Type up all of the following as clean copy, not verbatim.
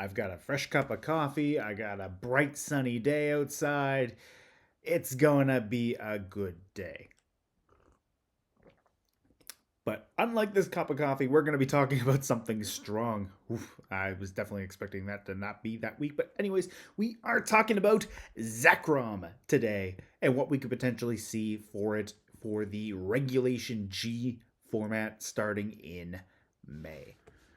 I've got a fresh cup of coffee. I got a bright sunny day outside. It's gonna be a good day. But unlike this cup of coffee, we're going to be talking about something strong. Oof, I was definitely expecting that to not be that weak. But, anyways, we are talking about Zekrom today and what we could potentially see for it for the Regulation G format starting in May.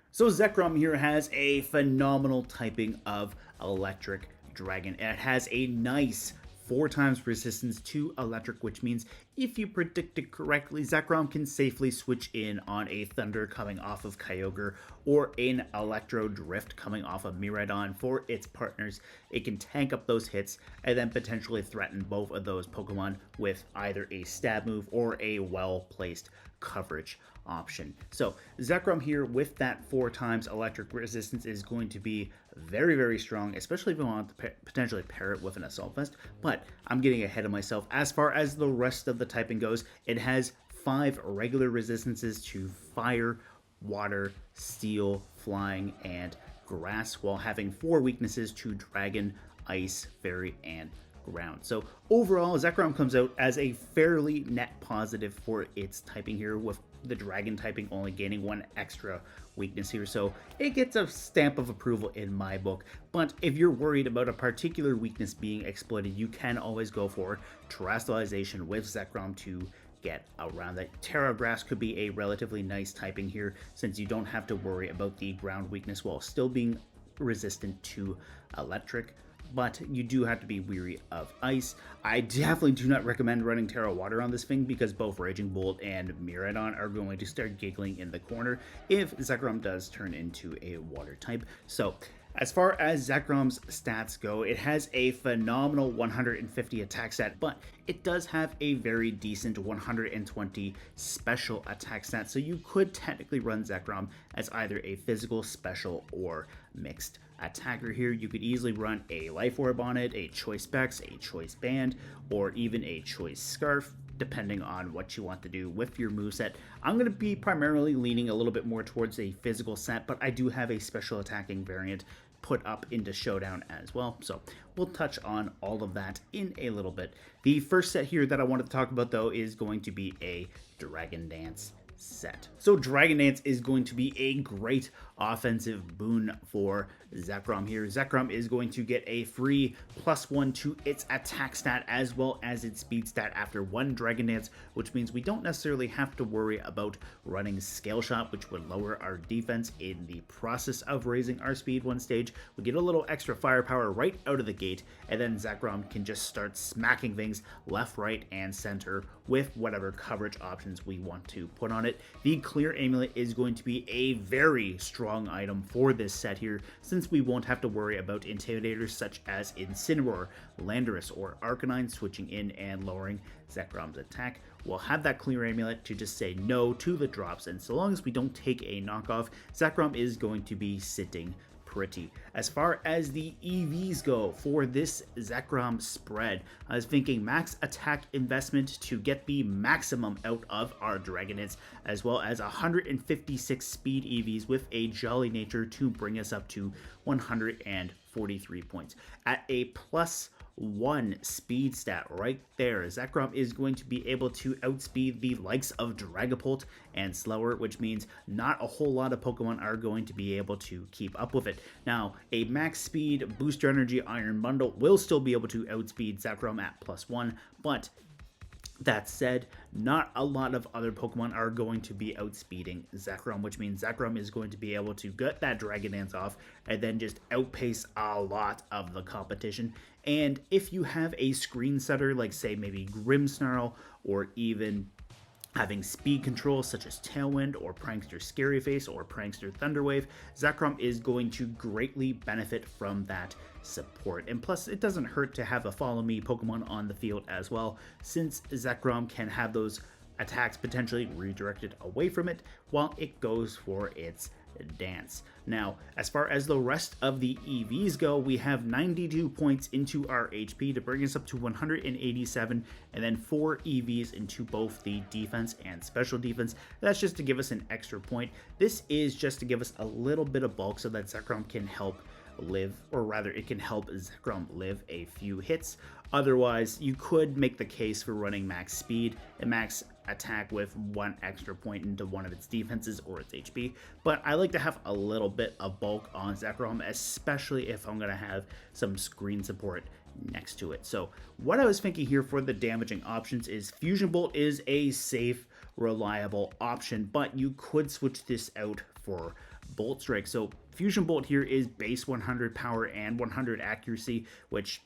So, Zekrom here has a phenomenal typing of Electric Dragon. It has a nice 4 times resistance to electric, which means if you predict it correctly, Zekrom can safely switch in on a Thunder coming off of Kyogre or an Electro Drift coming off of Miraidon for its partners. It can tank up those hits and then potentially threaten both of those Pokemon with either a stab move or a well-placed coverage option. So Zekrom here with that 4 times electric resistance is going to be very, very strong, especially if you want to potentially pair it with an Assault Vest. But I'm getting ahead of myself. As far as the rest of the typing goes, it has 5 regular resistances to fire, water, steel, flying, and grass, while having 4 weaknesses to dragon, ice, fairy, and ground. So overall, Zekrom comes out as a fairly net positive for its typing here, with the dragon typing only gaining 1 extra weakness here. So it gets a stamp of approval in my book. But if you're worried about a particular weakness being exploited, you can always go for Terastallization with Zekrom to get around that. Terra Grass could be a relatively nice typing here, since you don't have to worry about the ground weakness while still being resistant to electric. But you do have to be weary of ice. I definitely do not recommend running Terra Water on this thing, because both Raging Bolt and Miraidon are going to start giggling in the corner if Zekrom does turn into a water type. So as far as Zekrom's stats go, it has a phenomenal 150 attack stat, but it does have a very decent 120 special attack stat, so you could technically run Zekrom as either a physical, special, or mixed attacker here. You could easily run a Life Orb on it, a Choice Specs, a Choice Band, or even a Choice Scarf, depending on what you want to do with your moveset. I'm going to be primarily leaning a little bit more towards a physical set, but I do have a special attacking variant put up into Showdown as well, so we'll touch on all of that in a little bit. The first set here that I wanted to talk about, though, is going to be a Dragon Dance set. So Dragon Dance is going to be a great offensive boon for Zekrom here. Zekrom is going to get a free +1 to its attack stat as well as its speed stat after 1 Dragon Dance, which means we don't necessarily have to worry about running Scale Shot, which would lower our defense in the process of raising our speed 1 stage. We get a little extra firepower right out of the gate, and then Zekrom can just start smacking things left, right, and center with whatever coverage options we want to put on it. The Clear Amulet is going to be a very strong item for this set here, since we won't have to worry about intimidators such as Incineroar, Landorus, or Arcanine switching in and lowering Zekrom's attack. We'll have that Clear Amulet to just say no to the drops, and so long as we don't take a knockoff, Zekrom is going to be sitting pretty. As far as the EVs go for this Zekrom spread, I was thinking max attack investment to get the maximum out of our Dragonets, as well as 156 speed EVs with a Jolly Nature to bring us up to 143 points. At a +1 speed stat right there, Zekrom is going to be able to outspeed the likes of Dragapult and Slower, which means not a whole lot of Pokemon are going to be able to keep up with it. Now, a max speed Booster Energy Iron Bundle will still be able to outspeed Zekrom at +1, but that said, not a lot of other Pokemon are going to be outspeeding Zekrom, which means Zekrom is going to be able to get that Dragon Dance off and then just outpace a lot of the competition. And if you have a screen setter, like say maybe Grimmsnarl, or even having speed control such as Tailwind or Prankster Scary Face or Prankster Thunderwave, Zekrom is going to greatly benefit from that support. And plus, it doesn't hurt to have a Follow Me Pokemon on the field as well, since Zekrom can have those attacks potentially redirected away from it while it goes for its dance. Now, as far as the rest of the EVs go, we have 92 points into our HP to bring us up to 187, and then 4 EVs into both the defense and special defense. That's just to give us an extra point. This is just to give us a little bit of bulk so that Zekrom can help live, or rather it can help Zekrom live a few hits. Otherwise, you could make the case for running max speed and max attack with 1 extra point into one of its defenses or its HP, but I like to have a little bit of bulk on Zekrom, especially if I'm going to have some screen support next to it. So what I was thinking here for the damaging options is Fusion Bolt is a safe, reliable option, but you could switch this out for Bolt Strike. So Fusion Bolt here is base 100 power and 100 accuracy, which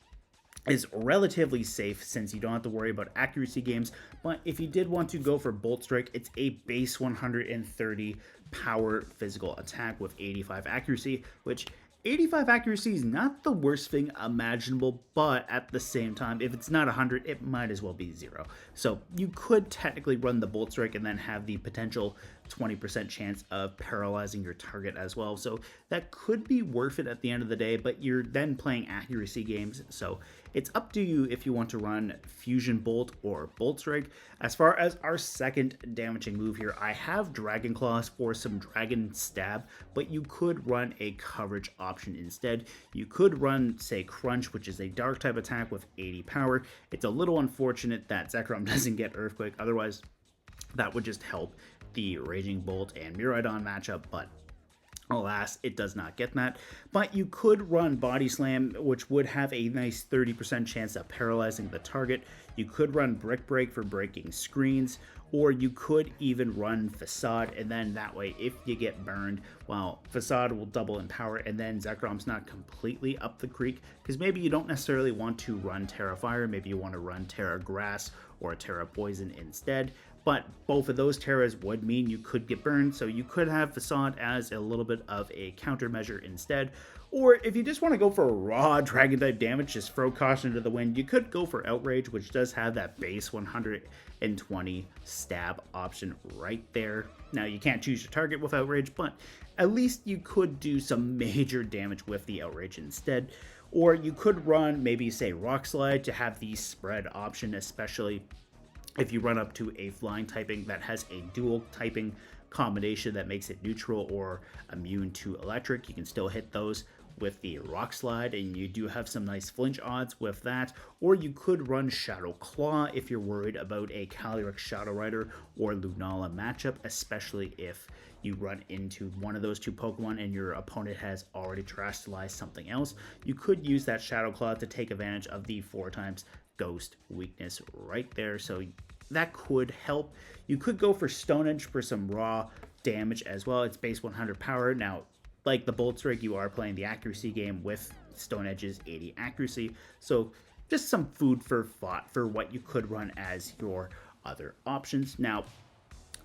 is relatively safe since you don't have to worry about accuracy games. But if you did want to go for Bolt Strike, it's a base 130 power physical attack with 85 accuracy, which 85 accuracy is not the worst thing imaginable, but at the same time, if it's not 100, it might as well be 0. So you could technically run the Bolt Strike and then have the potential 20% chance of paralyzing your target as well. So that could be worth it at the end of the day, but you're then playing accuracy games. So it's up to you if you want to run Fusion Bolt or Bolt Strike. As far as our second damaging move here, I have Dragon Claws for some Dragon Stab, but you could run a coverage option instead. You could run, say, Crunch, which is a dark type attack with 80 power. It's a little unfortunate that Zekrom doesn't get Earthquake, otherwise that would just help the Raging Bolt and Miraidon matchup, but alas, it does not get that. But you could run Body Slam, which would have a nice 30% chance of paralyzing the target. You could run Brick Break for breaking screens, or you could even run Facade, and then that way, if you get burned, well, Facade will double in power, and then Zekrom's not completely up the creek, because maybe you don't necessarily want to run Terra Fire, maybe you want to run Terra Grass or Terra Poison instead. But both of those Terras would mean you could get burned, so you could have Facade as a little bit of a countermeasure instead. Or if you just want to go for raw Dragon type damage, just throw caution to the wind, you could go for Outrage, which does have that base 120 stab option right there. Now, you can't choose your target with Outrage, but at least you could do some major damage with the Outrage instead. Or you could run, maybe say Rock Slide to have the spread option, especially if you run up to a flying typing that has a dual typing combination that makes it neutral or immune to electric. You can still hit those with the Rock Slide, and you do have some nice flinch odds with that. Or you could run Shadow Claw if you're worried about a Calyrex Shadow Rider or Lunala matchup, especially if you run into one of those two Pokemon and your opponent has already terrestrialized something else. You could use that Shadow Claw to take advantage of the 4x Ghost weakness right there, so that could help. You could go for Stone Edge for some raw damage as well. It's base 100 power. Now, like the Bolt Strike, you are playing the accuracy game with Stone Edge's 80 accuracy, so just some food for thought for what you could run as your other options. Now,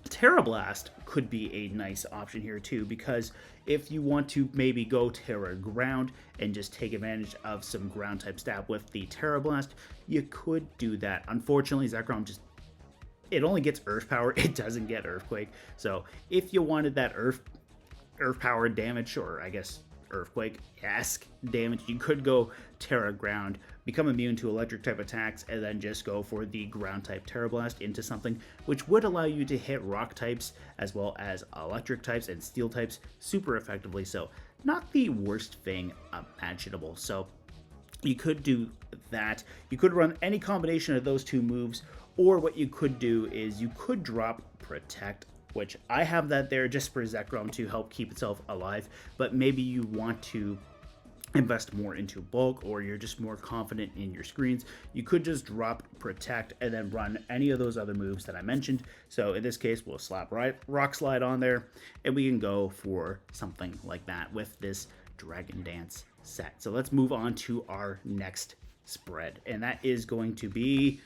Terra Blast could be a nice option here too, because if you want to maybe go Terra Ground and just take advantage of some ground type stab with the Terra Blast, you could do that. Unfortunately, Zekrom it only gets Earth Power, it doesn't get Earthquake. So if you wanted that Earth Power damage, or I guess Earthquake-esque damage, you could go Terra Ground, become immune to electric type attacks, and then just go for the ground type Terra Blast into something, which would allow you to hit rock types as well as electric types and steel types super effectively. So not the worst thing imaginable. So you could do that. You could run any combination of those two moves, or what you could do is you could drop Protect, which I have that there just for Zekrom to help keep itself alive, but maybe you want to invest more into bulk, or you're just more confident in your screens, you could just drop Protect and then run any of those other moves that I mentioned. So in this case, we'll slap Rock Slide on there, and we can go for something like that with this Dragon Dance set. So let's move on to our next spread, and that is going to be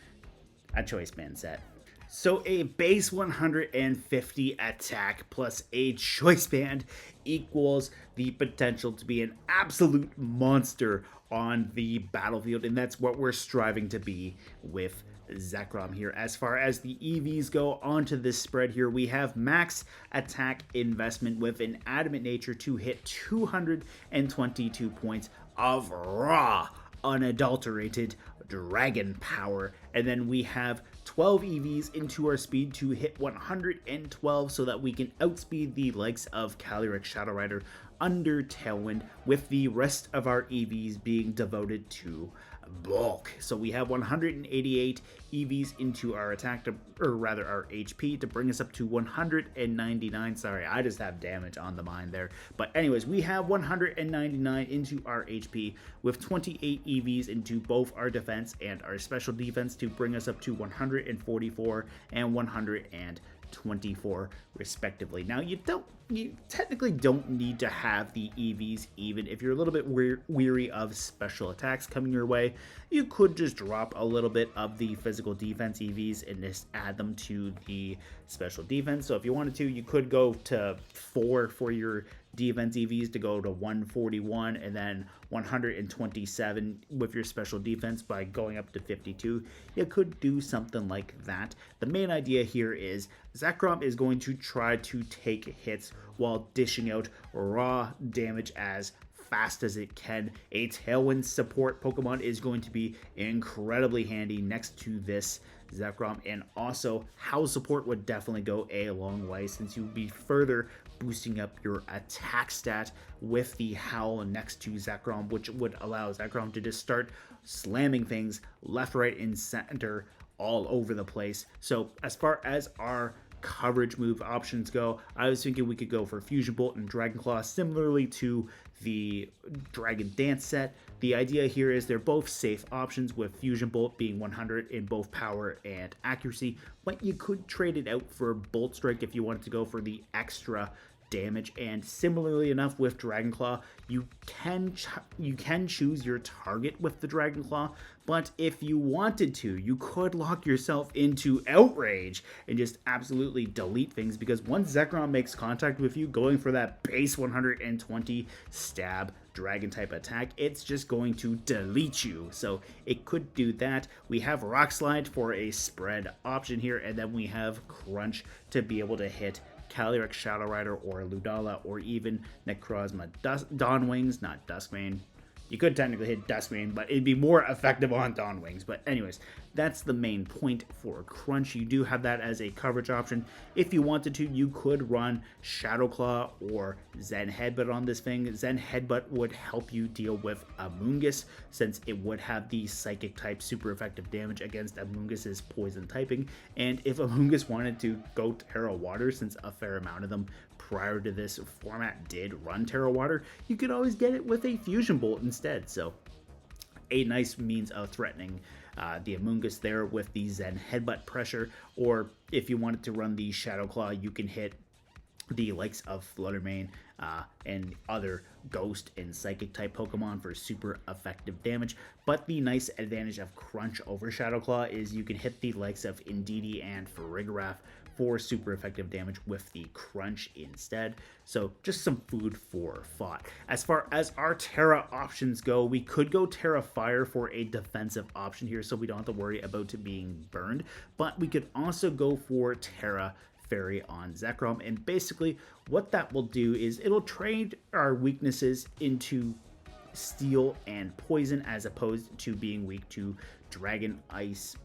a Choice Band set. So a base 150 attack plus a Choice Band equals the potential to be an absolute monster on the battlefield, and that's what we're striving to be with Zekrom here. As far as the EVs go onto this spread here, we have max attack investment with an Adamant Nature to hit 222 points of raw, unadulterated dragon power, and then we have 12 EVs into our speed to hit 112 so that we can outspeed the likes of Calyrex Shadow Rider under Tailwind, with the rest of our EVs being devoted to bulk. So we have 188 EVs into our attack, or rather our HP, to bring us up to 199. Sorry, I just have damage on the mind there. But anyways, we have 199 into our HP, with 28 EVs into both our defense and our special defense to bring us up to 144 and 124 respectively. Now you technically don't need to have the EVs. Even if you're a little bit weary of special attacks coming your way, you could just drop a little bit of the physical defense EVs and just add them to the special defense. So if you wanted to, you could go to 4 for your defense EVs to go to 141 and then 127 with your special defense by going up to 52. You could do something like that. The main idea here is Zekrom is going to try to take hits while dishing out raw damage as fast as it can. A Tailwind support Pokemon is going to be incredibly handy next to this Zekrom, and also Howl support would definitely go a long way, since you would be further boosting up your attack stat with the Howl next to Zekrom, which would allow Zekrom to just start slamming things left, right, and center all over the place. So as far as our coverage move options go, I was thinking we could go for Fusion Bolt and Dragon Claw, similarly to the Dragon Dance set. The idea here is they're both safe options, with Fusion Bolt being 100 in both power and accuracy, but you could trade it out for Bolt Strike if you wanted to go for the extra damage. And similarly enough with Dragon Claw, you can choose your target with the Dragon Claw, but if you wanted to, you could lock yourself into Outrage and just absolutely delete things, because once Zekrom makes contact with you going for that base 120 stab dragon type attack, it's just going to delete you. So it could do that. We have Rock Slide for a spread option here, and then we have Crunch to be able to hit Calyrex Shadow Rider or Ludala, or even Necrozma Dawnwings, not Duskmane. You could technically hit Duskmane, but it'd be more effective on Dawnwings. But anyways, that's the main point for Crunch. You do have that as a coverage option. If you wanted to, you could run Shadow Claw or Zen Headbutt on this thing. Zen Headbutt would help you deal with Amoonguss, since it would have the Psychic type super effective damage against Amoongus's poison typing. And if Amoonguss wanted to go Terra Water, since a fair amount of them prior to this format did run Terra Water, you could always get it with a Fusion Bolt instead. So a nice means of threatening the Amoonguss there with the Zen Headbutt pressure. Or if you wanted to run the Shadow Claw, you can hit the likes of Fluttermane and other Ghost and Psychic type Pokemon for super effective damage. But the nice advantage of Crunch over Shadow Claw is you can hit the likes of Indeedee and Farigiraf for super effective damage with the Crunch instead. So just some food for thought. As far as our Terra options go, we could go Terra Fire for a defensive option here, so we don't have to worry about it being burned. But we could also go for Terra Fairy on Zekrom, and basically what that will do is it'll trade our weaknesses into Steel and Poison, as opposed to being weak to Dragon, Ice,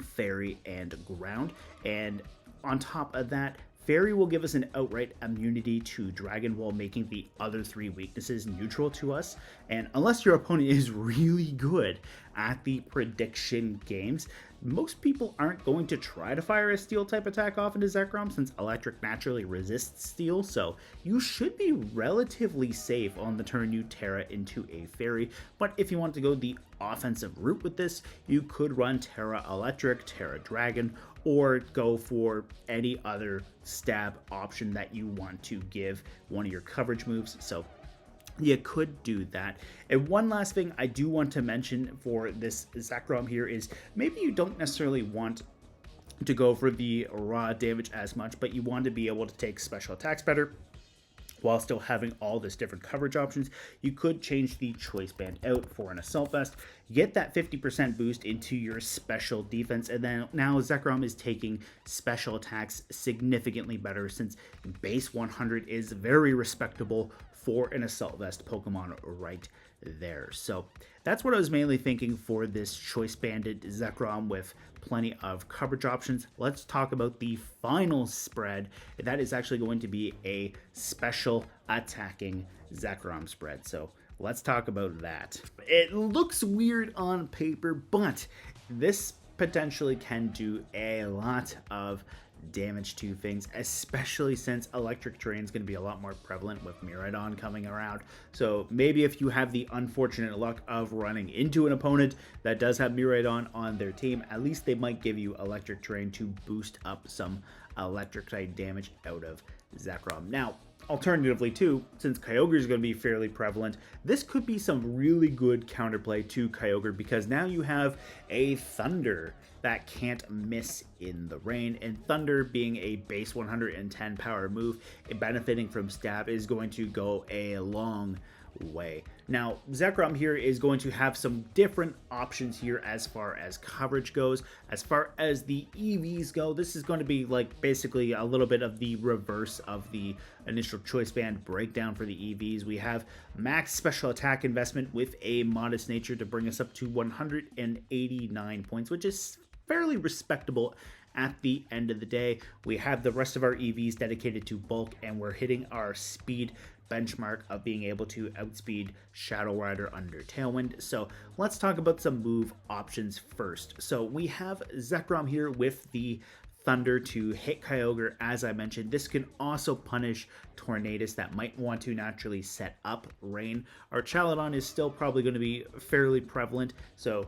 Fairy, and Ground. And on top of that, Fairy will give us an outright immunity to Dragon while making the other 3 weaknesses neutral to us. And unless your opponent is really good at the prediction games, most people aren't going to try to fire a Steel type attack off into Zekrom, since Electric naturally resists Steel. So you should be relatively safe on the turn you Terra into a Fairy. But if you want to go the offensive route with this, you could run Terra Electric, Terra Dragon, or go for any other stab option that you want to give one of your coverage moves. So you could do that. And one last thing I do want to mention for this Zekrom here is maybe you don't necessarily want to go for the raw damage as much, but you want to be able to take special attacks better while still having all this different coverage options. You could change the choice band out for an Assault Vest, get that 50% boost into your special defense, and then now Zekrom is taking special attacks significantly better, since base 100 is very respectable for an Assault Vest Pokemon right there. So that's what I was mainly thinking for this Choice Banded Zekrom with plenty of coverage options. Let's talk about the final spread. That is actually going to be a special attacking Zekrom spread. So let's talk about that. It looks weird on paper, but this potentially can do a lot of damage to things, especially since electric terrain is going to be a lot more prevalent with Miraidon coming around. So maybe if you have the unfortunate luck of running into an opponent that does have Miraidon on their team, at least they might give you electric terrain to boost up some electric type damage out of Zekrom. Now, alternatively too, since Kyogre is going to be fairly prevalent, this could be some really good counterplay to Kyogre, because now you have a Thunder that can't miss in the rain, and Thunder being a base 110 power move, benefiting from stab is going to go a long way. Now, Zekrom here is going to have some different options here as far as coverage goes. As far as the EVs go, this is going to be like basically a little bit of the reverse of the initial choice band breakdown for the EVs. We have max special attack investment with a modest nature to bring us up to 189 points, which is fairly respectable at the end of the day. We have the rest of our EVs dedicated to bulk, and we're hitting our speed benchmark of being able to outspeed Shadow Rider under Tailwind. So let's talk about some move options first. So we have Zekrom here with the Thunder to hit Kyogre. As I mentioned, this can also punish Tornadus that might want to naturally set up Rain. Our Chaladon is still probably going to be fairly prevalent, so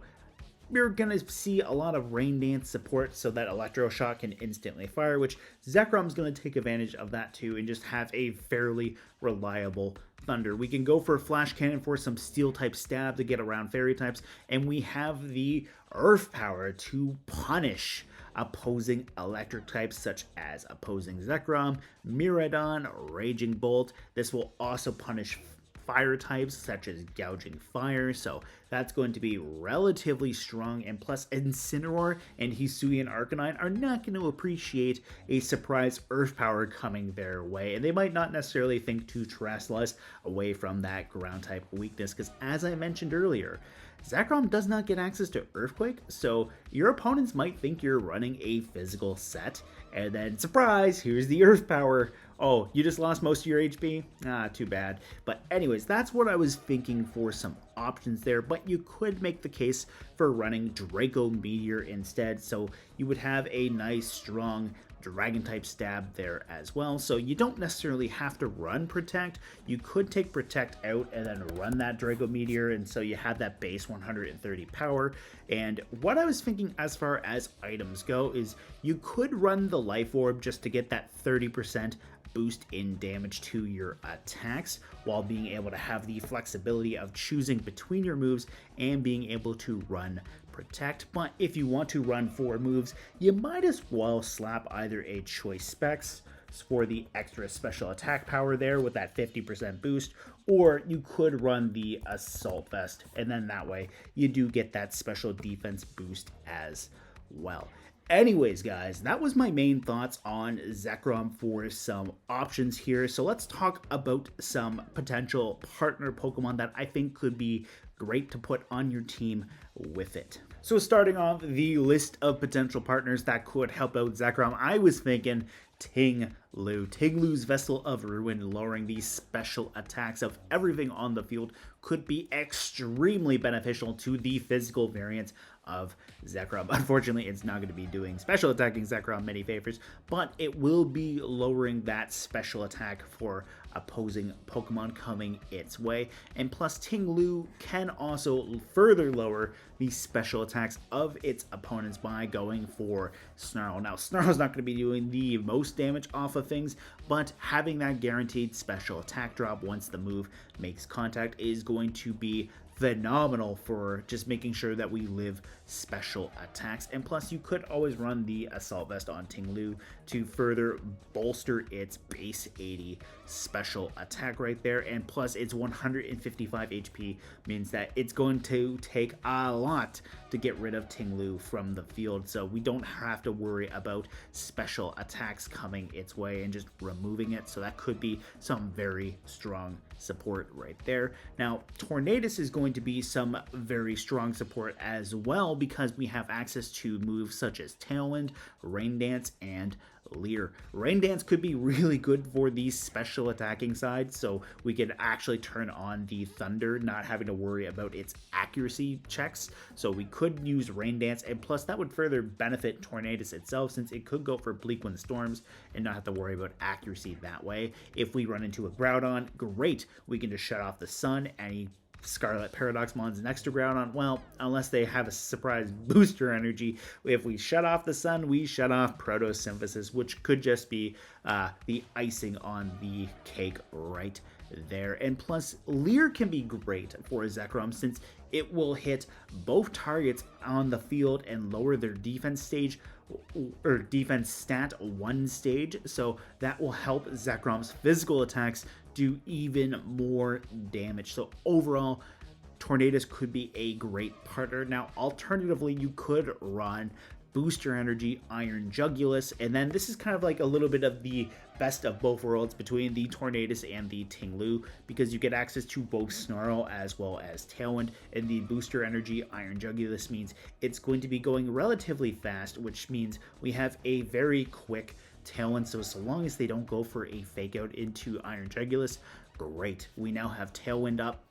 we're going to see a lot of Rain Dance support so that Electroshock can instantly fire, which Zekrom's going to take advantage of that too and just have a fairly reliable Thunder. We can go for Flash Cannon for some Steel type stab to get around Fairy types, and we have the Earth Power to punish opposing electric types such as opposing Zekrom, Miraidon, Raging Bolt. This will also punish fire types such as Gouging Fire, so that's going to be relatively strong. And plus, Incineroar and Hisuian Arcanine are not going to appreciate a surprise Earth Power coming their way, and they might not necessarily think to Terrestrialize away from that ground type weakness, because as I mentioned earlier, Zekrom does not get access to Earthquake, so your opponents might think you're running a physical set, and then surprise, here's the Earth Power. Oh, you just lost most of your HP? Ah, too bad. But anyways, that's what I was thinking for some options there, but you could make the case for running Draco Meteor instead, so you would have a nice, strong Dragon type stab there as well. So you don't necessarily have to run Protect. You could take Protect out and then run that Draco Meteor, and so you have that base 130 power. And what I was thinking as far as items go is you could run the Life Orb just to get that 30% boost in damage to your attacks, while being able to have the flexibility of choosing between your moves and being able to run Protect. But if you want to run 4 moves, you might as well slap either a Choice Specs for the extra special attack power there with that 50% boost, or you could run the Assault Vest, and then that way you do get that special defense boost as well. Anyways, guys, that was my main thoughts on Zekrom for some options here. So let's talk about some potential partner Pokemon that I think could be great to put on your team with it. So starting off the list of potential partners that could help out Zekrom, I was thinking Ting Lu. Ting Lu's Vessel of Ruin, lowering the special attacks of everything on the field, could be extremely beneficial to the physical variants of Zekrom. Unfortunately, it's not going to be doing special attacking Zekrom many favors, but it will be lowering that special attack for opposing Pokemon coming its way. And plus, Ting Lu can also further lower the special attacks of its opponents by going for Snarl. Now, Snarl's not going to be doing the most damage off of things, but having that guaranteed special attack drop once the move makes contact is going to be phenomenal for just making sure that we live special attacks. And plus, you could always run the Assault Vest on Ting Lu to further bolster its base 80 special special attack right there, and plus it's 155 HP, means that it's going to take a lot to get rid of Ting Lu from the field, so we don't have to worry about special attacks coming its way and just removing it. So that could be some very strong support right there. Now Tornadus is going to be some very strong support as well, because we have access to moves such as Tailwind, Rain Dance, and Leer. Rain Dance could be really good for the special attacking side, so we could actually turn on the Thunder, not having to worry about its accuracy checks. So we could use Rain Dance, and plus that would further benefit Tornadus itself, since it could go for Bleak Wind Storms and not have to worry about accuracy that way. If we run into a Groudon, great, we can just shut off the Sun. Any Scarlet Paradox Mons next to Groudon, well, unless they have a surprise booster energy, if we shut off the Sun, we shut off Protosynthesis, which could just be the icing on the cake right there. And plus, Leer can be great for Zekrom, since it will hit both targets on the field and lower their defense stage or defense stat one stage, so that will help Zekrom's physical attacks do even more damage. So overall, Tornadus could be a great partner. Now alternatively, you could run Booster Energy, Iron Jugulus, and then this is kind of like a little bit of the best of both worlds between the Tornadus and the Ting Lu, because you get access to both Snarl as well as Tailwind, and the Booster Energy, Iron Jugulus, means it's going to be going relatively fast, which means we have a very quick Tailwind. So long as they don't go for a fake out into Iron Jugulus, great. We now have Tailwind up.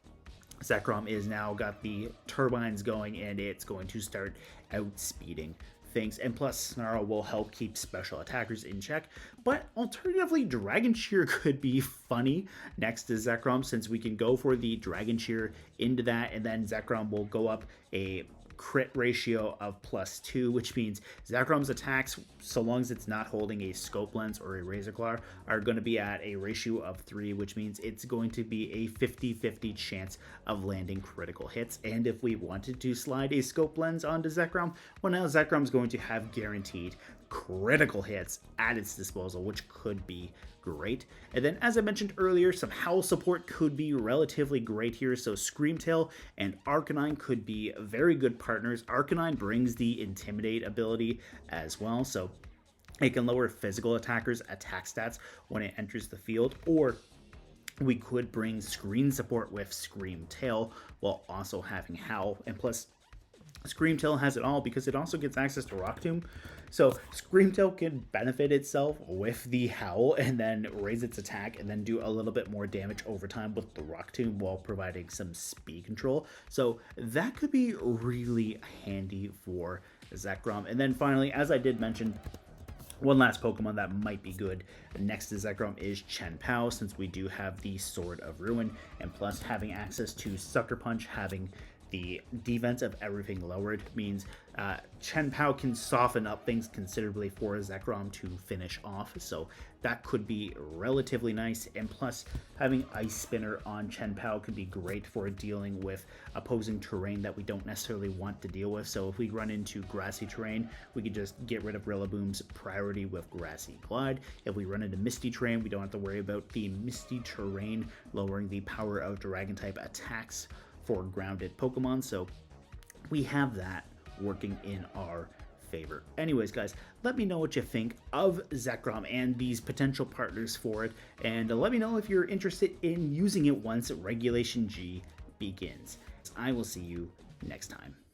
Zekrom is now got the turbines going, and it's going to start outspeeding things, and plus Snarl will help keep special attackers in check. But alternatively, Dragon Cheer could be funny next to Zekrom, since we can go for the Dragon Cheer into that, and then Zekrom will go up a crit ratio of +2, which means Zekrom's attacks, so long as it's not holding a Scope Lens or a Razor Claw, are going to be at a ratio of 3, which means it's going to be a 50-50 chance of landing critical hits. And if we wanted to slide a Scope Lens onto Zekrom, well, now Zekrom's going to have guaranteed critical hits at its disposal, which could be great. And then, as I mentioned earlier, some Howl support could be relatively great here. So Screamtail and Arcanine could be very good partners. Arcanine brings the Intimidate ability as well, so it can lower physical attackers' attack stats when it enters the field. Or we could bring Screen support with Screamtail while also having Howl. And plus, Screamtail has it all because it also gets access to Rock Tomb. So Screamtail can benefit itself with the Howl and then raise its attack and then do a little bit more damage over time with the Rock Tomb while providing some speed control. So that could be really handy for Zekrom. And then finally, as I did mention, one last Pokemon that might be good next to Zekrom is Chien-Pao, since we do have the Sword of Ruin, and plus having access to Sucker Punch, having the defense of everything lowered, means Chien-Pao can soften up things considerably for Zekrom to finish off, so that could be relatively nice. And plus, having Ice Spinner on Chien-Pao could be great for dealing with opposing terrain that we don't necessarily want to deal with. So if we run into grassy terrain, we could just get rid of Rillaboom's priority with Grassy Glide. If we run into misty terrain, we don't have to worry about the misty terrain lowering the power of Dragon-type attacks for grounded Pokemon, so we have that working in our favor. Anyways, guys, let me know what you think of Zekrom and these potential partners for it, and let me know if you're interested in using it once Regulation G begins. I will see you next time.